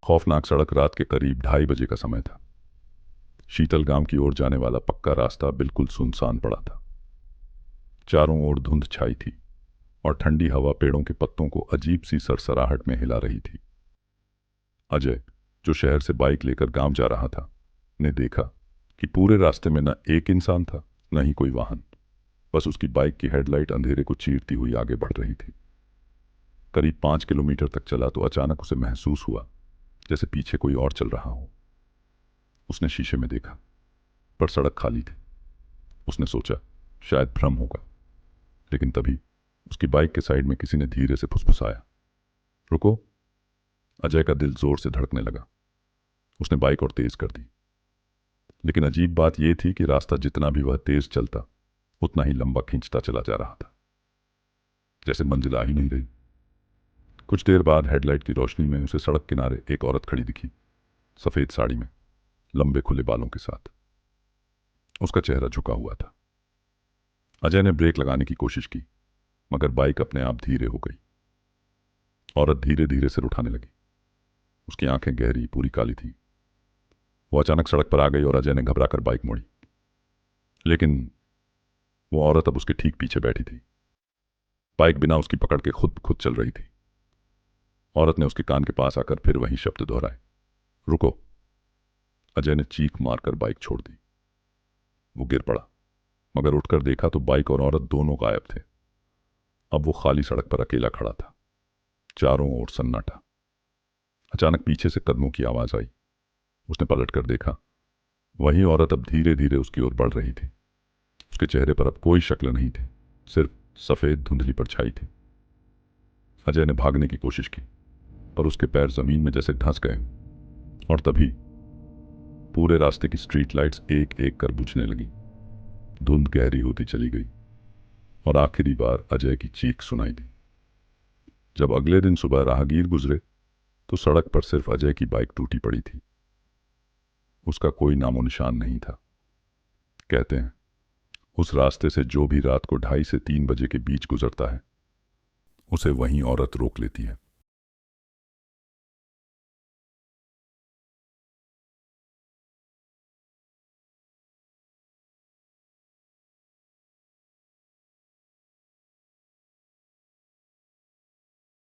खौफनाक सड़क। रात के करीब 2:30 बजे का समय था। शीतल गांव की ओर जाने वाला पक्का रास्ता बिल्कुल सुनसान पड़ा था। चारों ओर धुंध छाई थी और ठंडी हवा पेड़ों के पत्तों को अजीब सी सरसराहट में हिला रही थी। अजय, जो शहर से बाइक लेकर गांव जा रहा था, ने देखा कि पूरे रास्ते में न एक इंसान था, न ही कोई वाहन। बस उसकी बाइक की हेडलाइट अंधेरे को चीरती हुई आगे बढ़ रही थी। करीब 5 किलोमीटर तक चला तो अचानक उसे महसूस हुआ जैसे पीछे कोई और चल रहा हो। उसने शीशे में देखा, पर सड़क खाली थी। उसने सोचा शायद भ्रम होगा, लेकिन तभी उसकी बाइक के साइड में किसी ने धीरे से फुसफुसाया, रुको। अजय का दिल जोर से धड़कने लगा। उसने बाइक और तेज कर दी। लेकिन अजीब बात यह थी कि रास्ता जितना भी वह तेज चलता, उतना ही लंबा खींचता चला जा रहा था, जैसे मंजिल आ ही नहीं रही। कुछ देर बाद हेडलाइट की रोशनी में उसे सड़क किनारे एक औरत खड़ी दिखी, सफेद साड़ी में, लंबे खुले बालों के साथ। उसका चेहरा झुका हुआ था। अजय ने ब्रेक लगाने की कोशिश की, मगर बाइक अपने आप धीरे हो गई। औरत धीरे धीरे सिर उठाने लगी। उसकी आंखें गहरी, पूरी काली थी। वो अचानक सड़क पर आ गई और अजय ने घबराकर बाइक मोड़ी। लेकिन वो औरत अब उसके ठीक पीछे बैठी थी। बाइक बिना उसकी पकड़ के खुद खुद चल रही थी। औरत ने उसके कान के पास आकर फिर वही शब्द दोहराए, रुको। अजय ने चीख मारकर बाइक छोड़ दी। वो गिर पड़ा, मगर उठकर देखा तो बाइक और औरत दोनों गायब थे। अब वो खाली सड़क पर अकेला खड़ा था। चारों ओर सन्नाटा। अचानक पीछे से कदमों की आवाज आई। उसने पलटकर देखा। वही औरत अब धीरे धीरे उसकी ओर बढ़ रही थी। उसके चेहरे पर अब कोई शक्ल नहीं थी, सिर्फ सफेद धुंधली परछाई थी। अजय ने भागने की कोशिश की, पर उसके पैर जमीन में जैसे धंस गए। और तभी पूरे रास्ते की स्ट्रीट लाइट्स एक एक कर बुझने लगी। धुंध गहरी होती चली गई और आखिरी बार अजय की चीख सुनाई दी। जब अगले दिन सुबह राहगीर गुजरे तो सड़क पर सिर्फ अजय की बाइक टूटी पड़ी थी। उसका कोई नामो निशान नहीं था। कहते हैं उस रास्ते से जो भी रात को 2:30 से 3 बजे के बीच गुजरता है, उसे वही औरत रोक लेती है।